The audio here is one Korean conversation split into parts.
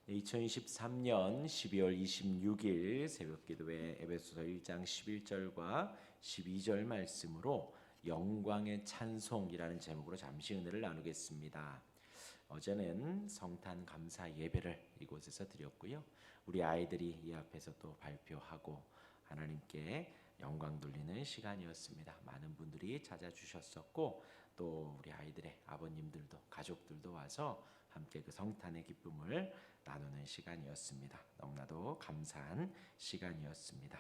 2023년 12월 26일 새벽기도회 에베소서 1장 11절과 12절 말씀으로 영광의 찬송이라는 제목으로 잠시 은혜를 나누겠습니다. 어제는 성탄 감사 예배를 이곳에서 드렸고요. 우리 아이들이 이 앞에서 또 발표하고 하나님께 영광 돌리는 시간이었습니다. 많은 분들이 찾아주셨었고 또 우리 아이들의 아버님들도 가족들도 와서 함께 그 성탄의 기쁨을 나누는 시간이었습니다. 너무나도 감사한 시간이었습니다.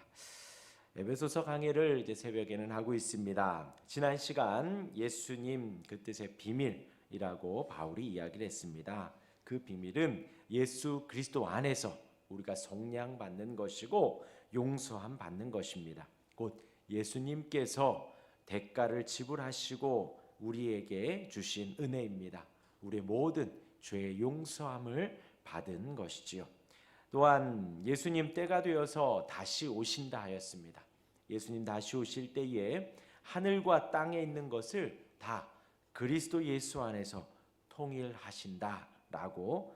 에베소서 강해를 이제 새벽에는 하고 있습니다. 지난 시간 예수님 그 뜻의 비밀이라고 바울이 이야기를 했습니다. 그 비밀은 예수 그리스도 안에서 우리가 속량 받는 것이고 용서함 받는 것입니다. 곧 예수님께서 대가를 지불하시고 우리에게 주신 은혜입니다. 우리의 모든 죄의 용서함을 받은 것이지요. 또한 예수님 때가 되어서 다시 오신다 하였습니다. 예수님 다시 오실 때에 하늘과 땅에 있는 것을 다 그리스도 예수 안에서 통일하신다라고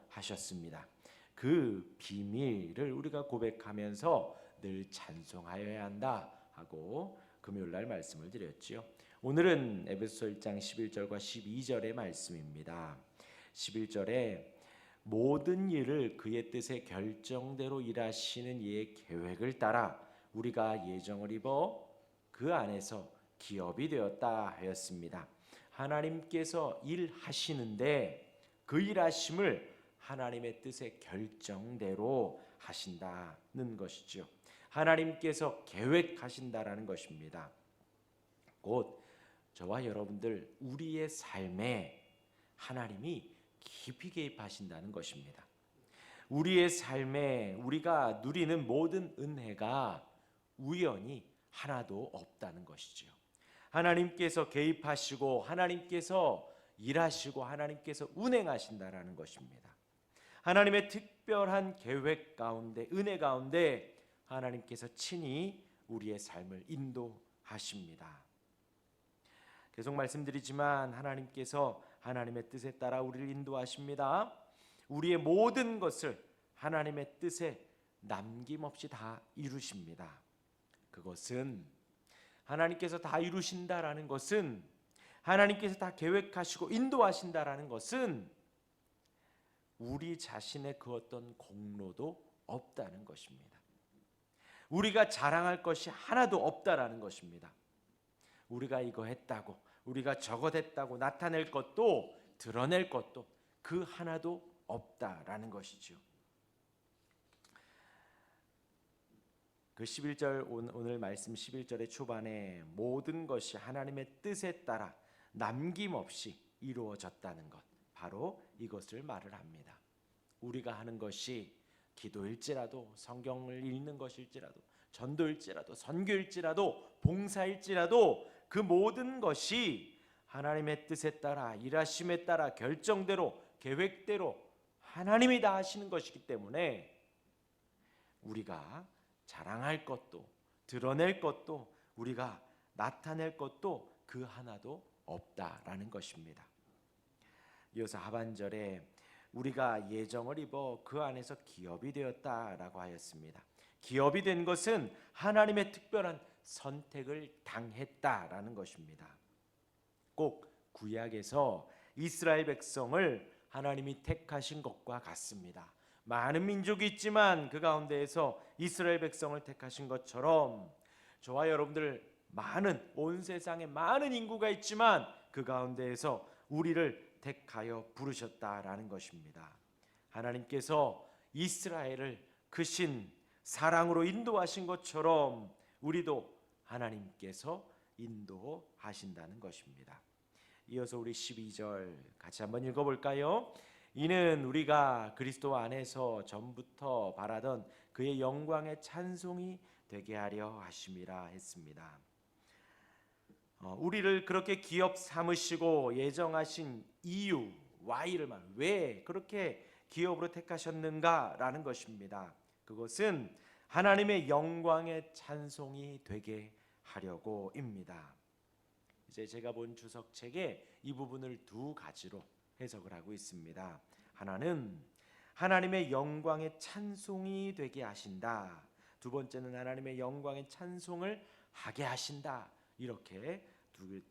하셨습니다. 그 비밀을 우리가 고백하면서 늘 찬송하여야 한다 하고 금요일날 말씀을 드렸지요. 오늘은 에베소서 1장 11절과 12절의 말씀입니다. 11절에 모든 일을 그의 뜻의 결정대로 일하시는 이의 계획을 따라 우리가 예정을 입어 그 안에서 기업이 되었다 하였습니다. 하나님께서 일하시는데 그 일하심을 하나님의 뜻의 결정대로 하신다는 것이죠. 하나님께서 계획하신다라는 것입니다. 곧 저와 여러분들 우리의 삶에 하나님이 깊이 개입하신다는 것입니다. 우리의 삶에 우리가 누리는 모든 은혜가 우연히 하나도 없다는 것이죠. 하나님께서 개입하시고 하나님께서 일하시고 하나님께서 운행하신다라는 것입니다. 하나님의 특별한 계획 가운데 은혜 가운데 하나님께서 친히 우리의 삶을 인도하십니다. 계속 말씀드리지만 하나님께서 하나님의 뜻에 따라 우리를 인도하십니다. 우리의 모든 것을 하나님의 뜻에 남김없이 다 이루십니다. 그것은 하나님께서 다 이루신다라는 것은 하나님께서 다 계획하시고 인도하신다라는 것은 우리 자신의 그 어떤 공로도 없다는 것입니다. 우리가 자랑할 것이 하나도 없다라는 것입니다. 우리가 이거 했다고 우리가 저것 했다고 나타낼 것도 드러낼 것도 그 하나도 없다라는 것이죠. 그 11절 오늘 말씀 11절의 초반에 모든 것이 하나님의 뜻에 따라 남김없이 이루어졌다는 것 바로 이것을 말을 합니다. 우리가 하는 것이 기도일지라도 성경을 읽는 것일지라도 전도일지라도 선교일지라도 봉사일지라도 그 모든 것이 하나님의 뜻에 따라 일하심에 따라 결정대로 계획대로 하나님이 다 하시는 것이기 때문에 우리가 자랑할 것도 드러낼 것도 우리가 나타낼 것도 그 하나도 없다라는 것입니다. 이어서 하반절에 우리가 예정을 입어 그 안에서 기업이 되었다라고 하였습니다. 기업이 된 것은 하나님의 특별한 선택을 당했다라는 것입니다. 꼭 구약에서 이스라엘 백성을 하나님이 택하신 것과 같습니다. 많은 민족이 있지만 그 가운데에서 이스라엘 백성을 택하신 것처럼 저와 여러분들 많은 온 세상에 많은 인구가 있지만 그 가운데에서 우리를 택하여 부르셨다라는 것입니다. 하나님께서 이스라엘을 크신 사랑으로 인도하신 것처럼 우리도 하나님께서 인도하신다는 것입니다. 이어서 우리 12절 같이 한번 읽어볼까요? 이는 우리가 그리스도 안에서 전부터 바라던 그의 영광의 찬송이 되게 하려 하심이라 했습니다. 우리를 그렇게 기업 삼으시고 예정하신 이유, why를 말, 왜 그렇게 기업으로 택하셨는가라는 것입니다. 그것은 하나님의 영광의 찬송이 되게 하려고입니다. 이제 제가 본 주석책에 이 부분을 두 가지로 해석을 하고 있습니다. 하나는 하나님의 영광의 찬송이 되게 하신다. 두 번째는 하나님의 영광의 찬송을 하게 하신다. 이렇게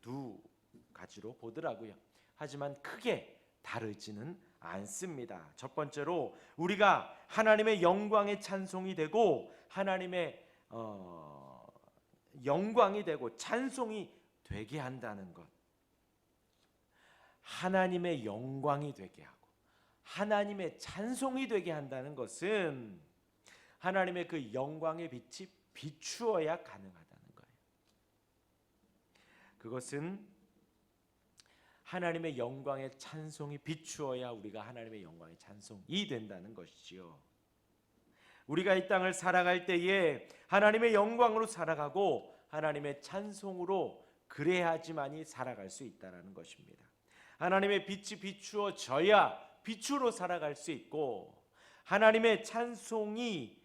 두 가지로 보더라고요. 하지만 크게 다르지는 않습니다. 첫 번째로 우리가 하나님의 영광의 찬송이 되고 하나님의 영광이 되고 찬송이 되게 한다는 것. 하나님의 영광이 되게 하고 하나님의 찬송이 되게 한다는 것은 하나님의 그 영광의 빛이 비추어야 가능하다는 거예요. 그것은 하나님의 영광의 찬송이 비추어야 우리가 하나님의 영광의 찬송이 된다는 것이지요. 우리가 이 땅을 살아갈 때에 하나님의 영광으로 살아가고 하나님의 찬송으로 그래야지만이 살아갈 수 있다는 것입니다. 하나님의 빛이 비추어져야 빛으로 살아갈 수 있고 하나님의 찬송이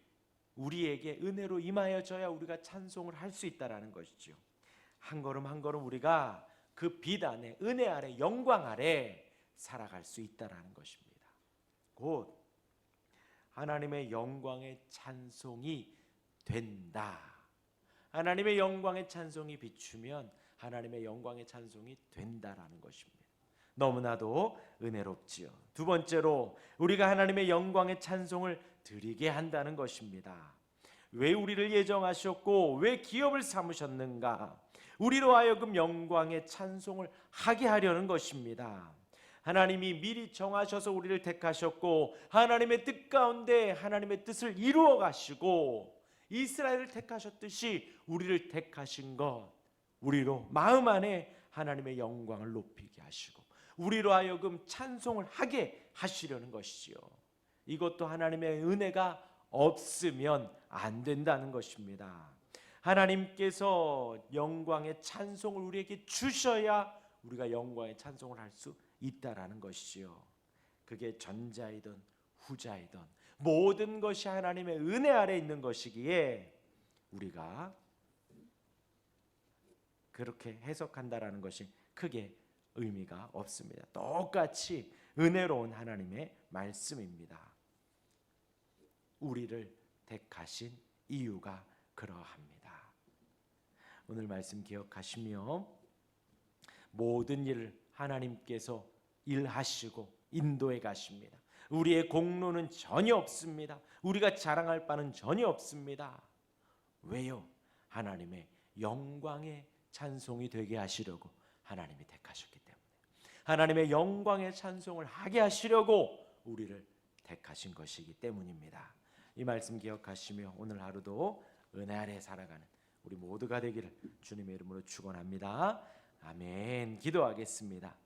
우리에게 은혜로 임하여져야 우리가 찬송을 할 수 있다는 것이죠. 한 걸음 한 걸음 우리가 그 빛 안에 은혜 아래 영광 아래 살아갈 수 있다는 것입니다. 곧 하나님의 영광의 찬송이 된다. 하나님의 영광의 찬송이 비추면 하나님의 영광의 찬송이 된다라는 것입니다. 너무나도 은혜롭지요. 두 번째로 우리가 하나님의 영광의 찬송을 드리게 한다는 것입니다. 왜 우리를 예정하셨고 왜 기업을 삼으셨는가? 우리로 하여금 영광의 찬송을 하게 하려는 것입니다. 하나님이 미리 정하셔서 우리를 택하셨고 하나님의 뜻 가운데 하나님의 뜻을 이루어 가시고 이스라엘을 택하셨듯이 우리를 택하신 것, 우리로 마음 안에 하나님의 영광을 높이게 하시고 우리로 하여금 찬송을 하게 하시려는 것이지요. 이것도 하나님의 은혜가 없으면 안 된다는 것입니다. 하나님께서 영광의 찬송을 우리에게 주셔야 우리가 영광의 찬송을 할 수 있다라는 것이지요. 그게 전자이든 후자이든 모든 것이 하나님의 은혜 아래 있는 것이기에 우리가 그렇게 해석한다라는 것이 크게 의미가 없습니다. 똑같이 은혜로운 하나님의 말씀입니다. 우리를 택하신 이유가 그러합니다. 오늘 말씀 기억하시며 모든 일을 하나님께서 일하시고 인도해 가십니다. 우리의 공로는 전혀 없습니다. 우리가 자랑할 바는 전혀 없습니다. 왜요? 하나님의 영광의 찬송이 되게 하시려고 하나님이 택하셨기 때문에 하나님의 영광의 찬송을 하게 하시려고 우리를 택하신 것이기 때문입니다. 이 말씀 기억하시며 오늘 하루도 은혜 아래 살아가는 우리 모두가 되기를 주님의 이름으로 축원합니다. 아멘. 기도하겠습니다.